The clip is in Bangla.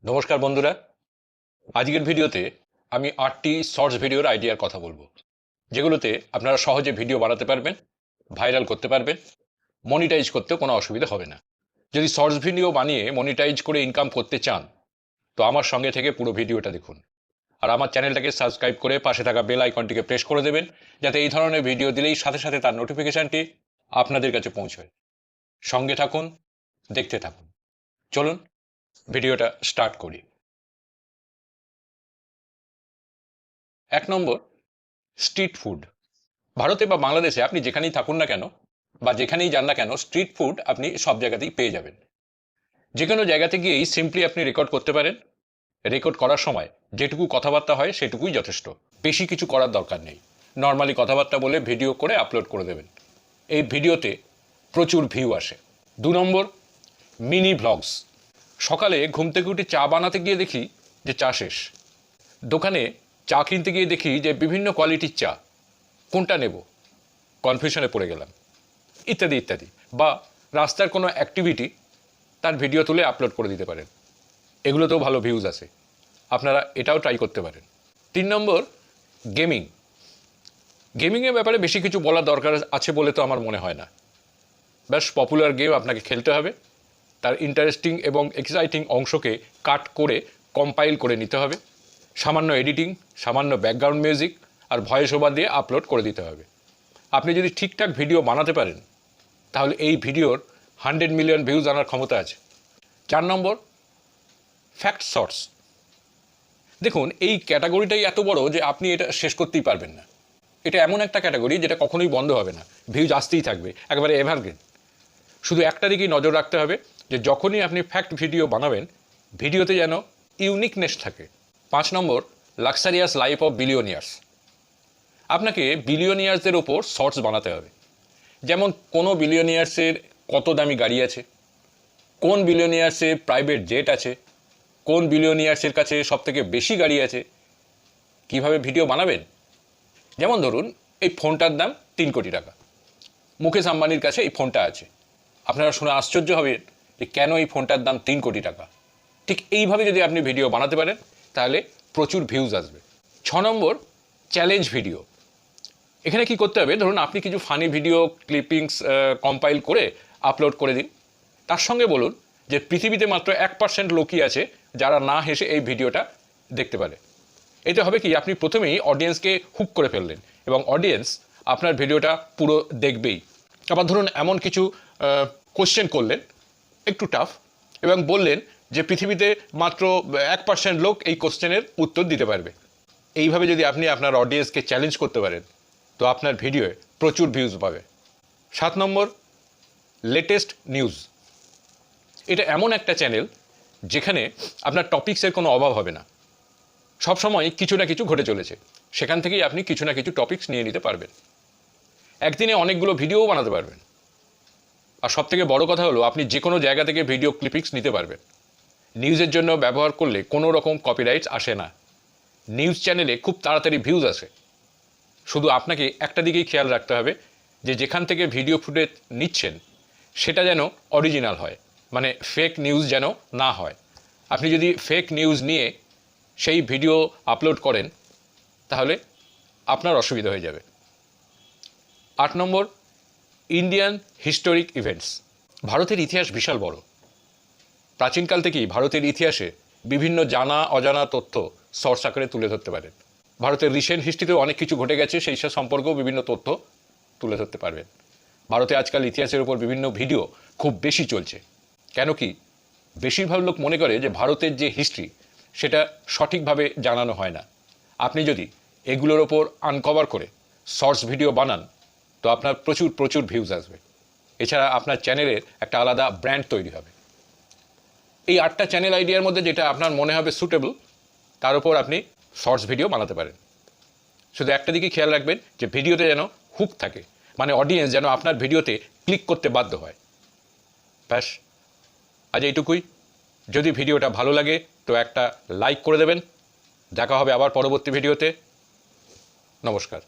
নমস্কার বন্ধুরা, আজকের ভিডিওতে আমি 8টি শর্টস ভিডিওর আইডিয়ার কথা বলবো, যেগুলোতে আপনারা সহজে ভিডিও বানাতে পারবেন, ভাইরাল করতে পারবেন, মনিটাইজ করতেও কোনো অসুবিধা হবে না। যদি শর্টস ভিডিও বানিয়ে মনিটাইজ করে ইনকাম করতে চান, তো আমার সঙ্গে থেকে পুরো ভিডিওটা দেখুন। আর আমার চ্যানেলটাকে সাবস্ক্রাইব করে পাশে থাকা বেল আইকনটিকে প্রেস করে দেবেন, যাতে এই ধরনের ভিডিও দিলেই সাথে সাথে তার নোটিফিকেশনটি আপনাদের কাছে পৌঁছয়। সঙ্গে থাকুন, দেখতে থাকুন। চলুন ভিডিওটা স্টার্ট করি। 1 নম্বর, স্ট্রিট ফুড। ভারতে বা বাংলাদেশে আপনি যেখানেই থাকুন না কেন বা যেখানেই যান না কেন, স্ট্রিট ফুড আপনি সব জায়গাতেই পেয়ে যাবেন। যে কোনো জায়গাতে গিয়েই সিম্পলি আপনি রেকর্ড করতে পারেন। রেকর্ড করার সময় যেটুকু কথাবার্তা হয় সেটুকুই যথেষ্ট, বেশি কিছু করার দরকার নেই। নর্মালি কথাবার্তা বলে ভিডিও করে আপলোড করে দেবেন। এই ভিডিওতে প্রচুর ভিউ আসে। 2 নম্বর, মিনি ভ্লগস। সকালে ঘুম থেকে উঠে চা বানাতে গিয়ে দেখি যে চা শেষ। দোকানে চা কিনতে গিয়ে দেখি যে বিভিন্ন কোয়ালিটির চা, কোনটা নেব, কনফিউশনে পড়ে গেলাম, ইত্যাদি ইত্যাদি। বা রাস্তার কোনো অ্যাক্টিভিটি, তার ভিডিও তুলে আপলোড করে দিতে পারেন। এগুলোতেও ভালো ভিউজ আসে, আপনারা এটাও ট্রাই করতে পারেন। 3 নম্বর, গেমিং। গেমিংয়ের ব্যাপারে বেশি কিছু বলার দরকার আছে বলে তো আমার মনে হয় না। বেশ পপুলার গেম আপনাকে খেলতে হবে, তার ইন্টারেস্টিং এবং এক্সাইটিং অংশকে কাট করে কম্পাইল করে নিতে হবে, সামান্য এডিটিং, সামান্য ব্যাকগ্রাউন্ড মিউজিক আর ভয়েস ওভার দিয়ে আপলোড করে দিতে হবে। আপনি যদি ঠিকঠাক ভিডিও বানাতে পারেন, তাহলে এই ভিডিওর 100 মিলিয়ন ভিউজ আনার ক্ষমতা আছে। 4 নম্বর, ফ্যাক্ট শর্টস। দেখুন, এই ক্যাটাগরিটাই এত বড় যে আপনি এটা শেষ করতেই পারবেন না। এটা এমন একটা ক্যাটাগরি যেটা কখনোই বন্ধ হবে না, ভিউজ আসতেই থাকবে, একেবারে এভারগ্রিন। শুধু একটা দিকেই নজর রাখতে হবে যে যখনই আপনি ফ্যাক্ট ভিডিও বানাবেন, ভিডিওতে যেন ইউনিকনেস থাকে। 5 নম্বর, লাক্সারিয়াস লাইফ অফ বিলিয়নিয়ার্স। আপনাকে বিলিয়নিয়ার্সদের ওপর শর্টস বানাতে হবে। যেমন কোনো বিলিয়নিয়ার্সের কত দামি গাড়ি আছে, কোন বিলিয়নিয়ার্সের প্রাইভেট জেট আছে, কোন বিলিয়নিয়ার্সের কাছে সবথেকে বেশি গাড়ি আছে, কিভাবে ভিডিও বানাবেন। যেমন ধরুন, এই ফোনটার দাম 3 কোটি টাকা, মুকেশ আম্বানির কাছে এই ফোনটা আছে। আপনারা শুনে আশ্চর্য হবেন যে কেন এই ফোনটার দাম 3 কোটি টাকা। ঠিক এইভাবে যদি আপনি ভিডিও বানাতে পারেন, তাহলে প্রচুর ভিউজ আসবে। 6 নম্বর, চ্যালেঞ্জ ভিডিও। এখানে কি করতে হবে, ধরুন আপনি কিছু ফানি ভিডিও ক্লিপিংস কম্পাইল করে আপলোড করে দিন। তার সঙ্গে বলুন যে পৃথিবীতে মাত্র 1% লোকই আছে যারা না হেসে এই ভিডিওটা দেখতে পারে। এতে হবে কি, আপনি প্রথমেই অডিয়েন্সকে হুক করে ফেললেন এবং অডিয়েন্স আপনার ভিডিওটা পুরো দেখবেই। আবার ধরুন এমন কিছু কোশ্চেন করলেন, একটু টাফ, এবং বললেন যে পৃথিবীতে মাত্র 1% লোক এই কোশ্চেনের উত্তর দিতে পারবে। এইভাবে যদি আপনি আপনার অডিয়েন্সকে চ্যালেঞ্জ করতে পারেন, তো আপনার ভিডিওয়ে প্রচুর ভিউজ পাবে। 7 নম্বর, লেটেস্ট নিউজ। এটা এমন একটা চ্যানেল যেখানে আপনার টপিক্সের কোনো অভাব হবে না। সবসময় কিছু না কিছু ঘটে চলেছে, সেখান থেকেই আপনি কিছু না কিছু টপিক্স নিয়ে নিতে পারবেন। একদিনে অনেকগুলো ভিডিওও বানাতে পারবেন। আর সবথেকে বড় কথা হলো, আপনি যে কোনো জায়গা থেকে ভিডিও ক্লিপিংস নিতে পারবেন। নিউজের জন্য ব্যবহার করলে কোনো রকম কপিরাইটস আসে না। নিউজ চ্যানেলে খুব তাড়াতাড়ি ভিউজ আসে। শুধু আপনাকে একটা দিকেই খেয়াল রাখতে হবে যে যেখান থেকে ভিডিও ফুটেজ নিচ্ছেন সেটা যেন অরিজিনাল হয়, মানে ফেক নিউজ যেন না হয়। আপনি যদি ফেক নিউজ নিয়ে সেই ভিডিও আপলোড করেন, তাহলে আপনার অসুবিধা হয়ে যাবে। 8 নম্বর, ইন্ডিয়ান হিস্টোরিক ইভেন্টস। ভারতের ইতিহাস বিশাল বড়। প্রাচীনকাল থেকেই ভারতের ইতিহাসে বিভিন্ন জানা অজানা তথ্য শর্টস আকারে তুলে ধরতে পারেন। ভারতের রিসেন্ট হিস্ট্রিতেও অনেক কিছু ঘটে গেছে, সেই সব সম্পর্কেও বিভিন্ন তথ্য তুলে ধরতে পারবেন। ভারতে আজকাল ইতিহাসের উপর বিভিন্ন ভিডিও খুব বেশি চলছে। কেন কি, বেশিরভাগ লোক মনে করে যে ভারতের যে হিস্ট্রি সেটা সঠিকভাবে জানানো হয় না। আপনি যদি এগুলোর ওপর আনকভার করে শর্টস ভিডিও বানান, তো আপনার প্রচুর প্রচুর ভিউজ আসবে। এছাড়া আপনার চ্যানেলের একটা আলাদা ব্র্যান্ড তৈরি হবে। এই 8টা চ্যানেল আইডিয়ার মধ্যে যেটা আপনার মনে হবে সুটেবল, তার উপর আপনি শর্টস ভিডিও বানাতে পারেন। শুধু একটা দিকে খেয়াল রাখবেন যে ভিডিওতে যেন হুক থাকে, মানে অডিয়েন্স যেন আপনার ভিডিওতে ক্লিক করতে বাধ্য হয়। ব্যাস, আজ এইটুকুই। যদি ভিডিওটা ভালো লাগে তো একটা লাইক করে দেবেন। দেখা হবে আবার পরবর্তী ভিডিওতে। নমস্কার।